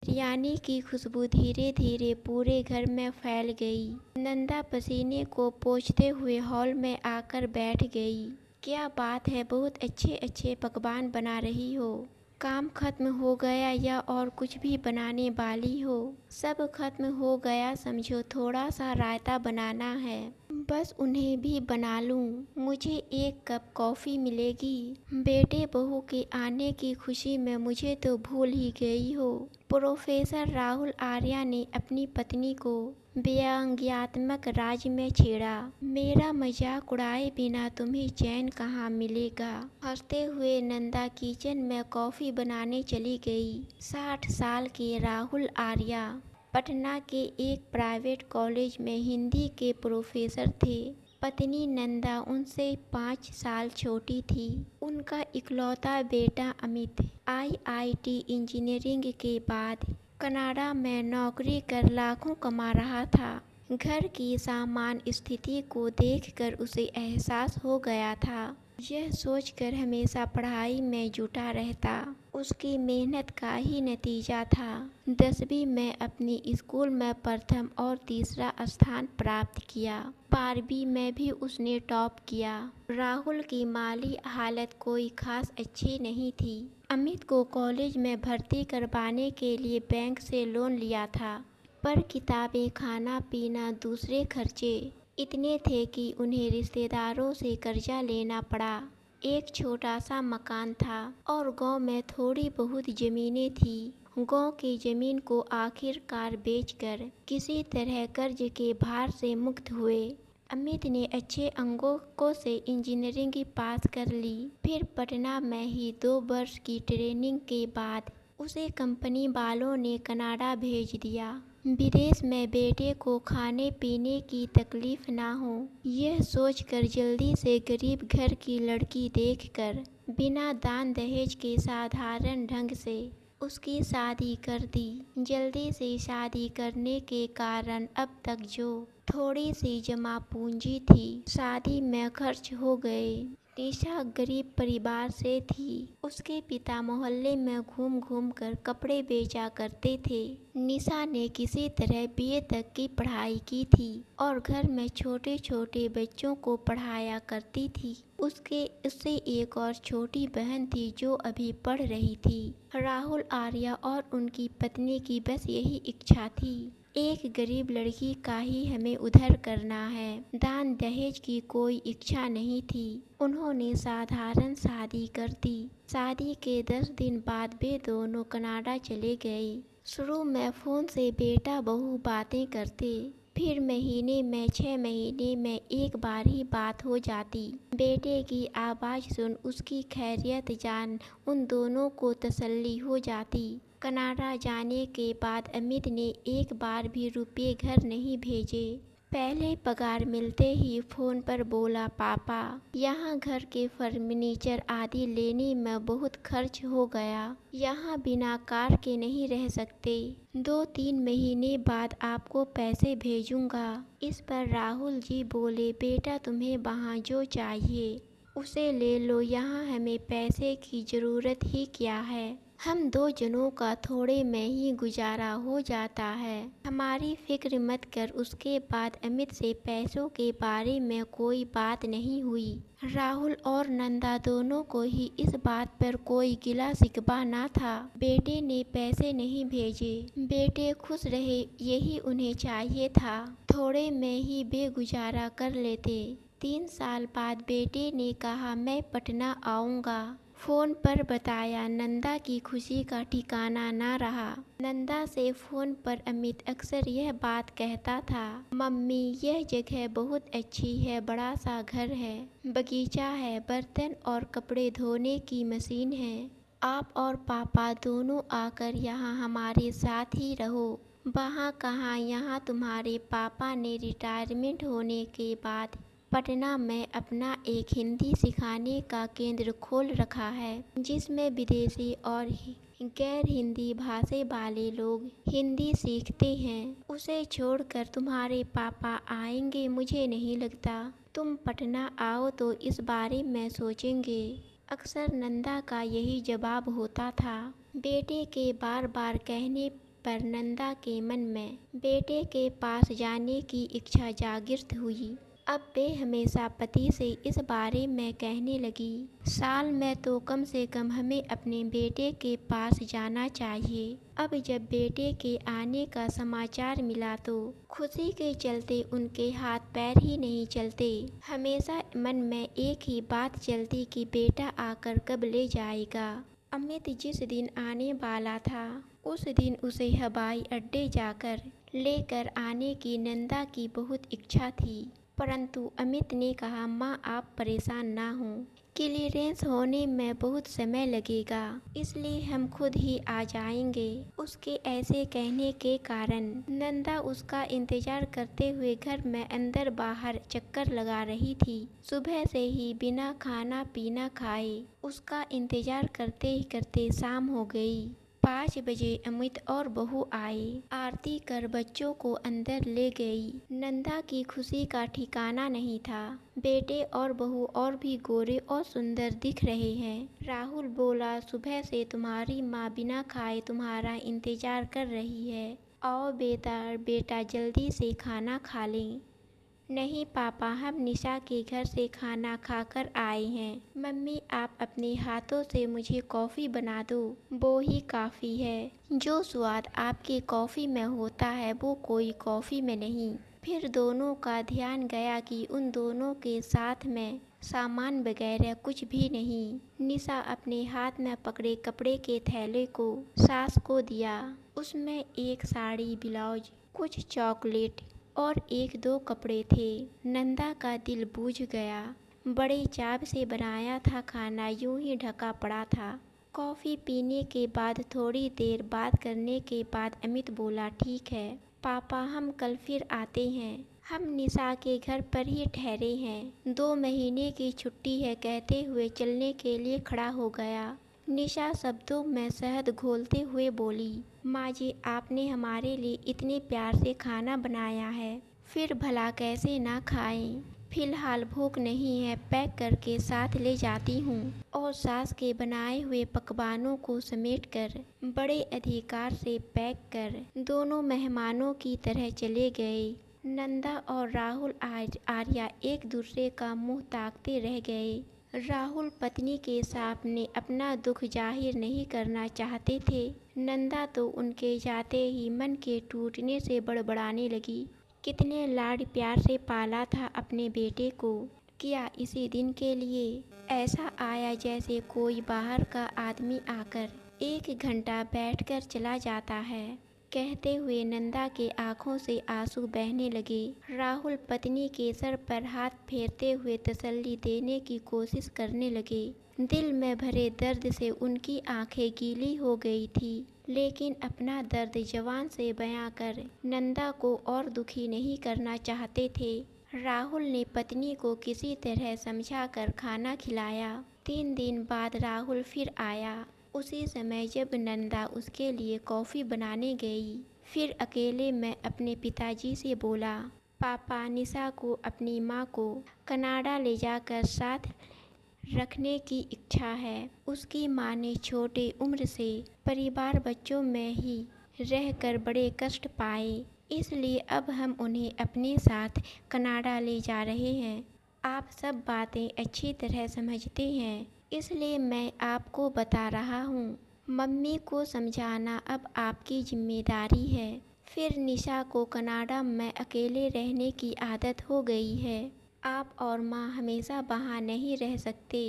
बिरयानी की खुशबू धीरे धीरे पूरे घर में फैल गई। नंदा पसीने को पोंछते हुए हॉल में आकर बैठ गई। क्या बात है, बहुत अच्छे अच्छे पकवान बना रही हो। काम खत्म हो गया या और कुछ भी बनाने वाली हो? सब खत्म हो गया समझो, थोड़ा सा रायता बनाना है। बस उन्हें भी बना लूं। मुझे एक कप कॉफ़ी मिलेगी? बेटे बहू के आने की खुशी में मुझे तो भूल ही गई हो। प्रोफेसर राहुल आर्या ने अपनी पत्नी को व्यंग्यात्मक राज में छेड़ा। मेरा मजाक उड़ाए बिना तुम्हें चैन कहाँ मिलेगा। हंसते हुए नंदा किचन में कॉफ़ी बनाने चली गई। 60 साल के राहुल आर्या पटना के एक प्राइवेट कॉलेज में हिंदी के प्रोफेसर थे। पत्नी नंदा उनसे 5 साल छोटी थी। उनका इकलौता बेटा अमित आईआईटी इंजीनियरिंग के बाद कनाडा में नौकरी कर लाखों कमा रहा था। घर की सामान्य स्थिति को देखकर उसे एहसास हो गया था। यह सोचकर हमेशा पढ़ाई में जुटा रहता उसकी मेहनत का ही नतीजा था। 10वीं में अपनी स्कूल में प्रथम और तीसरा स्थान प्राप्त किया। 12वीं में भी उसने टॉप किया। राहुल की माली हालत कोई खास अच्छी नहीं थी। अमित को कॉलेज में भर्ती करवाने के लिए बैंक से लोन लिया था, पर किताबें, खाना पीना, दूसरे खर्चे इतने थे कि उन्हें रिश्तेदारों से कर्जा लेना पड़ा। एक छोटा सा मकान था और गांव में थोड़ी बहुत ज़मीनें थी। गांव की ज़मीन को आखिरकार बेचकर किसी तरह कर्ज के भार से मुक्त हुए। अमित ने अच्छे अंकों से इंजीनियरिंग पास कर ली। फिर पटना में ही 2 वर्ष की ट्रेनिंग के बाद उसे कंपनी वालों ने कनाडा भेज दिया। विदेश में बेटे को खाने पीने की तकलीफ ना हो, यह सोचकर जल्दी से गरीब घर की लड़की देखकर बिना दान दहेज के साधारण ढंग से उसकी शादी कर दी। जल्दी से शादी करने के कारण अब तक जो थोड़ी सी जमा पूंजी थी शादी में खर्च हो गए। निशा गरीब परिवार से थी। उसके पिता मोहल्ले में घूम घूम कर कपड़े बेचा करते थे। निशा ने किसी तरह बीए तक की पढ़ाई की थी और घर में छोटे छोटे बच्चों को पढ़ाया करती थी। उससे एक और छोटी बहन थी जो अभी पढ़ रही थी। राहुल आर्या और उनकी पत्नी की बस यही इच्छा थी, एक गरीब लड़की का ही हमें उद्धार करना है। दान दहेज की कोई इच्छा नहीं थी। उन्होंने साधारण शादी कर दी। शादी के 10 दिन बाद वे दोनों कनाडा चले गए। शुरू में फ़ोन से बेटा बहू बातें करते, फिर महीने में 6 महीने में एक बार ही बात हो जाती। बेटे की आवाज़ सुन उसकी खैरियत जान उन दोनों को तसल्ली हो जाती। कनाडा जाने के बाद अमित ने एक बार भी रुपये घर नहीं भेजे। पहले पगार मिलते ही फ़ोन पर बोला, पापा यहाँ घर के फर्नीचर आदि लेने में बहुत खर्च हो गया, यहाँ बिना कार के नहीं रह सकते, 2-3 महीने बाद आपको पैसे भेजूंगा। इस पर राहुल जी बोले, बेटा तुम्हें वहाँ जो चाहिए उसे ले लो, यहाँ हमें पैसे की ज़रूरत ही क्या है। हम 2 जनों का थोड़े में ही गुजारा हो जाता है, हमारी फिक्र मत कर। उसके बाद अमित से पैसों के बारे में कोई बात नहीं हुई। राहुल और नंदा दोनों को ही इस बात पर कोई गिला शिकवा ना था। बेटे ने पैसे नहीं भेजे, बेटे खुश रहे यही उन्हें चाहिए था। थोड़े में ही वे गुजारा कर लेते। 3 साल बाद बेटे ने कहा, मैं पटना आऊँगा। फ़ोन पर बताया। नंदा की खुशी का ठिकाना ना रहा। नंदा से फ़ोन पर अमित अक्सर यह बात कहता था, मम्मी यह जगह बहुत अच्छी है, बड़ा सा घर है, बगीचा है, बर्तन और कपड़े धोने की मशीन है, आप और पापा दोनों आकर यहाँ हमारे साथ ही रहो। वहाँ कहाँ, यहाँ तुम्हारे पापा ने रिटायरमेंट होने के बाद पटना में अपना एक हिंदी सिखाने का केंद्र खोल रखा है, जिसमें विदेशी और गैर हिंदी भाषा वाले लोग हिंदी सीखते हैं। उसे छोड़कर तुम्हारे पापा आएंगे मुझे नहीं लगता। तुम पटना आओ तो इस बारे में सोचेंगे। अक्सर नंदा का यही जवाब होता था। बेटे के बार बार कहने पर नंदा के मन में बेटे के पास जाने की इच्छा जागृत हुई। अब वे हमेशा पति से इस बारे में कहने लगी, साल में तो कम से कम हमें अपने बेटे के पास जाना चाहिए। अब जब बेटे के आने का समाचार मिला तो खुशी के चलते उनके हाथ पैर ही नहीं चलते। हमेशा मन में एक ही बात चलती कि बेटा आकर कब ले जाएगा। अमित जिस दिन आने वाला था उस दिन उसे हवाई अड्डे जाकर लेकर आने की नंदा की बहुत इच्छा थी, परंतु अमित ने कहा, माँ आप परेशान ना हों, क्लीयरेंस होने में बहुत समय लगेगा, इसलिए हम खुद ही आ जाएंगे। उसके ऐसे कहने के कारण नंदा उसका इंतजार करते हुए घर में अंदर बाहर चक्कर लगा रही थी। सुबह से ही बिना खाना पीना खाए उसका इंतजार करते करते शाम हो गई। 5 बजे अमित और बहू आए, आरती कर बच्चों को अंदर ले गई। नंदा की खुशी का ठिकाना नहीं था। बेटे और बहू और भी गोरे और सुंदर दिख रहे हैं। राहुल बोला, सुबह से तुम्हारी माँ बिना खाए तुम्हारा इंतजार कर रही है। आओ बेटा जल्दी से खाना खा लें। नहीं पापा, हम निशा के घर से खाना खाकर आए हैं। मम्मी आप अपने हाथों से मुझे कॉफ़ी बना दो, वो ही काफ़ी है। जो स्वाद आपके कॉफ़ी में होता है वो कोई कॉफ़ी में नहीं। फिर दोनों का ध्यान गया कि उन दोनों के साथ में सामान वगैरह कुछ भी नहीं। निशा अपने हाथ में पकड़े कपड़े के थैले को सास को दिया। उसमें एक साड़ी, ब्लाउज, कुछ चॉकलेट और 1-2 कपड़े थे। नंदा का दिल बूझ गया। बड़े चाव से बनाया था खाना, यूं ही ढका पड़ा था। कॉफ़ी पीने के बाद थोड़ी देर बात करने के बाद अमित बोला, ठीक है पापा, हम कल फिर आते हैं। हम निशा के घर पर ही ठहरे हैं। 2 महीने की छुट्टी है कहते हुए चलने के लिए खड़ा हो गया। निशा शब्दों में शहद घोलते हुए बोली, माँ जी आपने हमारे लिए इतने प्यार से खाना बनाया है, फिर भला कैसे ना खाएं। फिलहाल भूख नहीं है, पैक करके साथ ले जाती हूँ। और सास के बनाए हुए पकवानों को समेटकर बड़े अधिकार से पैक कर दोनों मेहमानों की तरह चले गए। नंदा और राहुल आर्या एक दूसरे का मुंह ताकते रह गए। राहुल पत्नी के सामने अपना दुख जाहिर नहीं करना चाहते थे। नंदा तो उनके जाते ही मन के टूटने से बड़बड़ाने लगी। कितने लाड प्यार से पाला था अपने बेटे को, क्या इसी दिन के लिए ऐसा आया जैसे कोई बाहर का आदमी आकर 1 घंटा बैठकर चला जाता है। कहते हुए नंदा के आंखों से आंसू बहने लगे। राहुल पत्नी के सर पर हाथ फेरते हुए तसल्ली देने की कोशिश करने लगे। दिल में भरे दर्द से उनकी आंखें गीली हो गई थी, लेकिन अपना दर्द जबान से बयां कर नंदा को और दुखी नहीं करना चाहते थे। राहुल ने पत्नी को किसी तरह समझाकर खाना खिलाया। 3 दिन बाद राहुल फिर आया, उसी समय जब नंदा उसके लिए कॉफ़ी बनाने गई। फिर अकेले में अपने पिताजी से बोला, पापा निशा को अपनी माँ को कनाडा ले जाकर साथ रखने की इच्छा है। उसकी माँ ने छोटे उम्र से परिवार बच्चों में ही रहकर बड़े कष्ट पाए, इसलिए अब हम उन्हें अपने साथ कनाडा ले जा रहे हैं। आप सब बातें अच्छी तरह समझते हैं, इसलिए मैं आपको बता रहा हूँ। मम्मी को समझाना अब आपकी जिम्मेदारी है। फिर निशा को कनाडा में अकेले रहने की आदत हो गई है। आप और माँ हमेशा वहाँ नहीं रह सकते।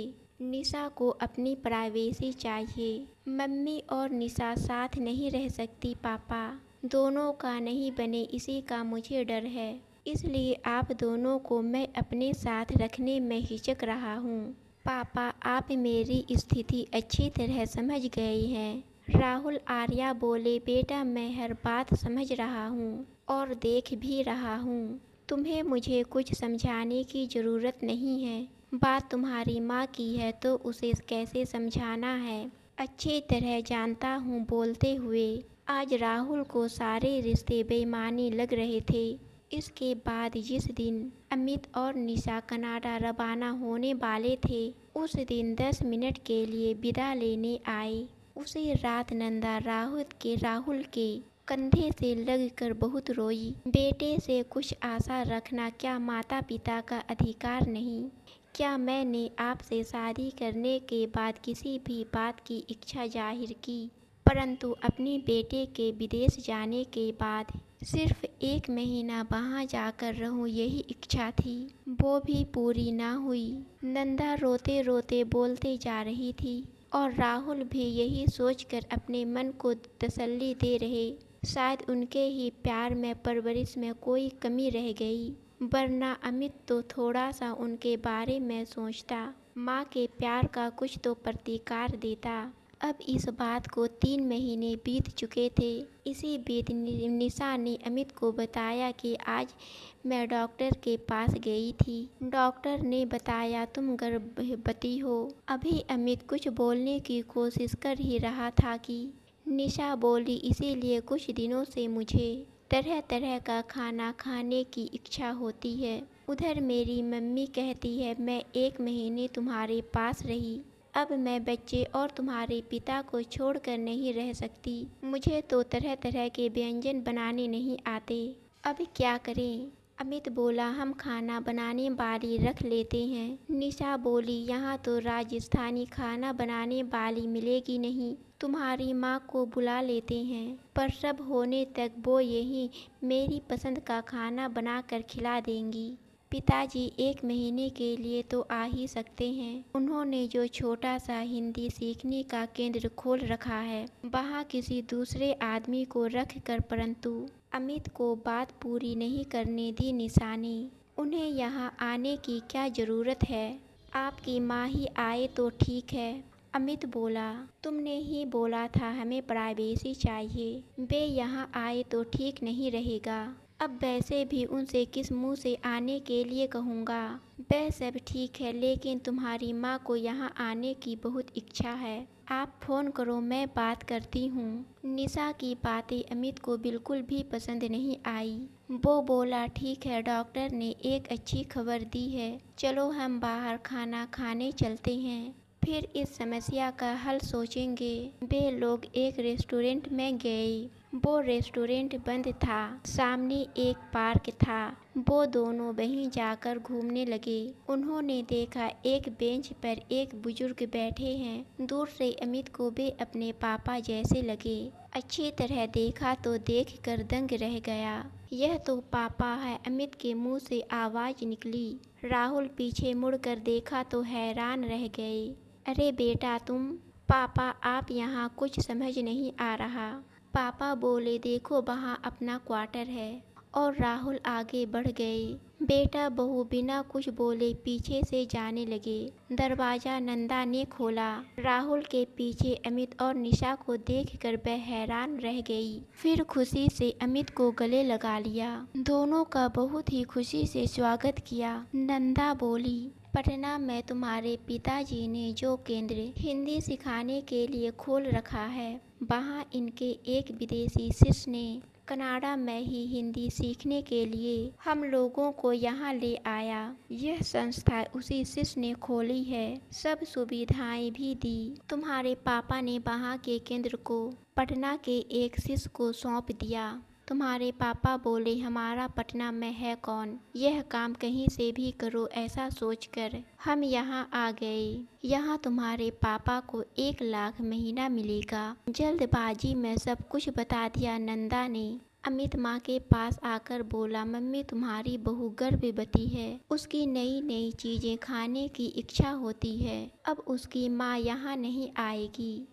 निशा को अपनी प्राइवेसी चाहिए। मम्मी और निशा साथ नहीं रह सकती पापा। दोनों का नहीं बने इसी का मुझे डर है, इसलिए आप दोनों को मैं अपने साथ रखने में हिचक रहा हूँ। पापा आप मेरी स्थिति अच्छी तरह समझ गए हैं। राहुल आर्या बोले, बेटा मैं हर बात समझ रहा हूँ और देख भी रहा हूँ। तुम्हें मुझे कुछ समझाने की ज़रूरत नहीं है। बात तुम्हारी माँ की है तो उसे कैसे समझाना है अच्छी तरह जानता हूँ। बोलते हुए आज राहुल को सारे रिश्ते बेईमानी लग रहे थे। इसके बाद जिस दिन अमित और निशा कनाडा रवाना होने वाले थे, उस दिन 10 मिनट के लिए विदा लेने आए। उसी रात नंदा राहुल के कंधे से लगकर बहुत रोई। बेटे से कुछ आशा रखना क्या माता पिता का अधिकार नहीं? क्या मैंने आपसे शादी करने के बाद किसी भी बात की इच्छा जाहिर की? परंतु अपने बेटे के विदेश जाने के बाद सिर्फ 1 महीना वहाँ जाकर रहूं यही इच्छा थी, वो भी पूरी ना हुई। नंदा रोते रोते बोलते जा रही थी और राहुल भी यही सोचकर अपने मन को तसल्ली दे रहे, शायद उनके ही प्यार में परवरिश में कोई कमी रह गई, वरना अमित तो थोड़ा सा उनके बारे में सोचता, माँ के प्यार का कुछ तो प्रतिकार देता। अब इस बात को 3 महीने बीत चुके थे। इसी बीच निशा ने अमित को बताया कि आज मैं डॉक्टर के पास गई थी। डॉक्टर ने बताया तुम गर्भवती हो। अभी अमित कुछ बोलने की कोशिश कर ही रहा था कि निशा बोली, इसीलिए कुछ दिनों से मुझे तरह तरह का खाना खाने की इच्छा होती है। उधर मेरी मम्मी कहती है मैं 1 महीने तुम्हारे पास रही, अब मैं बच्चे और तुम्हारे पिता को छोड़कर नहीं रह सकती। मुझे तो तरह तरह के व्यंजन बनाने नहीं आते, अब क्या करें? अमित बोला, हम खाना बनाने वाली रख लेते हैं। निशा बोली, यहाँ तो राजस्थानी खाना बनाने वाली मिलेगी नहीं, तुम्हारी माँ को बुला लेते हैं, पर सब होने तक वो यही मेरी पसंद का खाना बनाकर खिला देंगी। पिताजी 1 महीने के लिए तो आ ही सकते हैं। उन्होंने जो छोटा सा हिंदी सीखने का केंद्र खोल रखा है, वहाँ किसी दूसरे आदमी को रख कर, परंतु अमित को बात पूरी नहीं करने दी निशा ने। उन्हें यहाँ आने की क्या ज़रूरत है? आपकी माँ ही आए तो ठीक है। अमित बोला, तुमने ही बोला था हमें प्राइवेसी चाहिए, वे यहाँ आए तो ठीक नहीं रहेगा। अब वैसे भी उनसे किस मुंह से आने के लिए कहूँगा? वह सब ठीक है, लेकिन तुम्हारी माँ को यहाँ आने की बहुत इच्छा है। आप फ़ोन करो, मैं बात करती हूँ। निशा की बातें अमित को बिल्कुल भी पसंद नहीं आई। वो बोला, ठीक है, डॉक्टर ने एक अच्छी खबर दी है, चलो हम बाहर खाना खाने चलते हैं, फिर इस समस्या का हल सोचेंगे। वे लोग एक रेस्टोरेंट में गए। वो रेस्टोरेंट बंद था, सामने एक पार्क था। वो दोनों वहीं जाकर घूमने लगे। उन्होंने देखा एक बेंच पर एक बुजुर्ग बैठे हैं। दूर से अमित को वे अपने पापा जैसे लगे। अच्छी तरह देखा तो देखकर दंग रह गया। यह तो पापा है, अमित के मुंह से आवाज़ निकली। राहुल पीछे मुड़कर देखा तो हैरान रह गए। अरे बेटा तुम? पापा आप यहाँ? कुछ समझ नहीं आ रहा। पापा बोले, देखो वहाँ अपना क्वार्टर है, और राहुल आगे बढ़ गए। बेटा बहू बिना कुछ बोले पीछे से जाने लगे। दरवाज़ा नंदा ने खोला। राहुल के पीछे अमित और निशा को देखकर वह हैरान रह गई। फिर खुशी से अमित को गले लगा लिया। दोनों का बहुत ही खुशी से स्वागत किया। नंदा बोली, पटना में तुम्हारे पिताजी ने जो केंद्र हिंदी सिखाने के लिए खोल रखा है, वहाँ इनके एक विदेशी शिष्य ने कनाडा में ही हिंदी सीखने के लिए हम लोगों को यहाँ ले आया। यह संस्था उसी शिष्य ने खोली है, सब सुविधाएं भी दी। तुम्हारे पापा ने वहाँ के केंद्र को पटना के एक शिष्य को सौंप दिया। तुम्हारे पापा बोले, हमारा पटना में है कौन, यह काम कहीं से भी करो, ऐसा सोचकर हम यहाँ आ गए। यहाँ तुम्हारे पापा को 1 लाख महीना मिलेगा। जल्दबाजी में सब कुछ बता दिया नंदा ने। अमित माँ के पास आकर बोला, मम्मी तुम्हारी बहू गर्भवती है, उसकी नई नई चीज़ें खाने की इच्छा होती है, अब उसकी माँ यहाँ नहीं आएगी।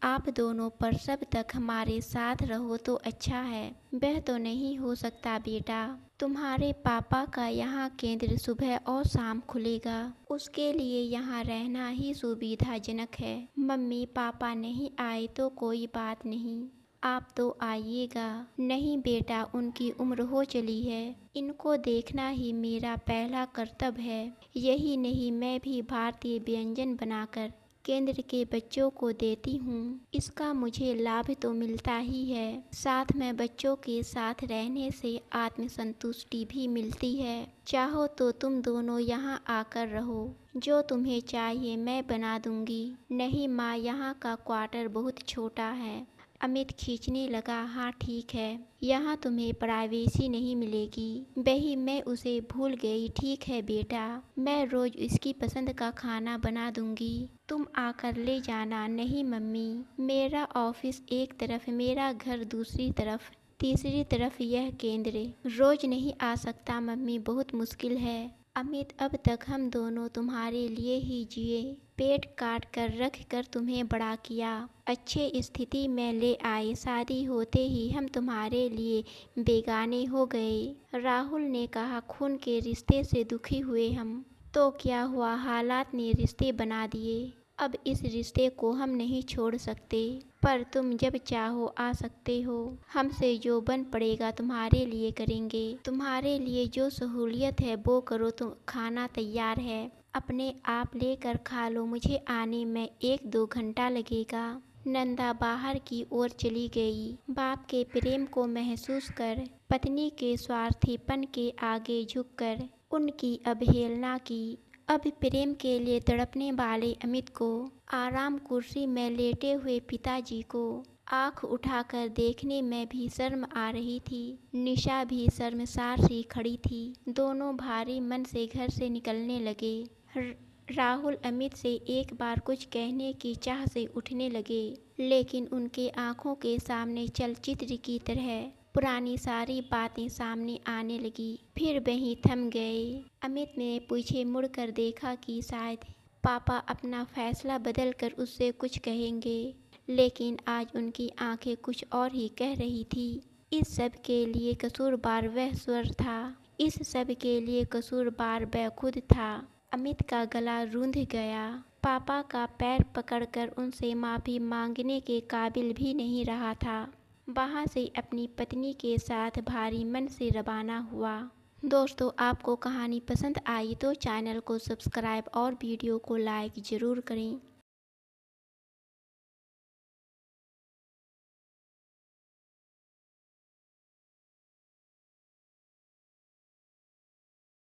आप दोनों प्रसव तक हमारे साथ रहो तो अच्छा है। वह तो नहीं हो सकता बेटा, तुम्हारे पापा का यहाँ केंद्र सुबह और शाम खुलेगा, उसके लिए यहाँ रहना ही सुविधाजनक है। मम्मी पापा नहीं आए तो कोई बात नहीं, आप तो आइएगा। नहीं बेटा, उनकी उम्र हो चली है, इनको देखना ही मेरा पहला कर्तव्य है। यही नहीं, मैं भी भारतीय व्यंजन बनाकर केंद्र के बच्चों को देती हूँ, इसका मुझे लाभ तो मिलता ही है, साथ में बच्चों के साथ रहने से आत्मसंतुष्टि भी मिलती है। चाहो तो तुम दोनों यहाँ आकर रहो, जो तुम्हें चाहिए मैं बना दूंगी। नहीं माँ, यहाँ का क्वार्टर बहुत छोटा है, अमित खींचने लगा। हाँ ठीक है, यहाँ तुम्हें प्राइवेसी नहीं मिलेगी। बही मैं उसे भूल गई। ठीक है बेटा, मैं रोज इसकी पसंद का खाना बना दूंगी, तुम आकर ले जाना। नहीं मम्मी, मेरा ऑफिस एक तरफ, मेरा घर दूसरी तरफ, तीसरी तरफ यह केंद्र, रोज नहीं आ सकता मम्मी, बहुत मुश्किल है। अमित, अब तक हम दोनों तुम्हारे लिए ही जिए, पेट काट कर रख कर तुम्हें बड़ा किया, अच्छे स्थिति में ले आए, शादी होते ही हम तुम्हारे लिए बेगाने हो गए। राहुल ने कहा, खून के रिश्ते से दुखी हुए हम तो क्या हुआ, हालात ने रिश्ते बना दिए। अब इस रिश्ते को हम नहीं छोड़ सकते, पर तुम जब चाहो आ सकते हो। हमसे जो बन पड़ेगा तुम्हारे लिए करेंगे, तुम्हारे लिए जो सहूलियत है वो करो, तुम खाना तैयार है, अपने आप लेकर खा लो, मुझे आने में 1-2 घंटा लगेगा। नंदा बाहर की ओर चली गई। बाप के प्रेम को महसूस कर, पत्नी के स्वार्थीपन के आगे झुककर उनकी अवहेलना की। अब प्रेम के लिए तड़पने वाले अमित को, आराम कुर्सी में लेटे हुए पिताजी को आंख उठाकर देखने में भी शर्म आ रही थी। निशा भी शर्मसार सी खड़ी थी। दोनों भारी मन से घर से निकलने लगे। राहुल अमित से एक बार कुछ कहने की चाह से उठने लगे, लेकिन उनके आंखों के सामने चलचित्र की तरह पुरानी सारी बातें सामने आने लगी। फिर वहीं थम गए। अमित ने पीछे मुड़कर देखा कि शायद पापा अपना फैसला बदलकर उससे कुछ कहेंगे, लेकिन आज उनकी आंखें कुछ और ही कह रही थी। इस सब के लिए कसूरवार वह स्वर था, इस सब के लिए कसूरवार वह खुद था। अमित का गला रूंध गया। पापा का पैर पकड़कर उनसे माफ़ी मांगने के काबिल भी नहीं रहा था। वहाँ से अपनी पत्नी के साथ भारी मन से रवाना हुआ। दोस्तों, आपको कहानी पसंद आई तो चैनल को सब्सक्राइब और वीडियो को लाइक ज़रूर करें।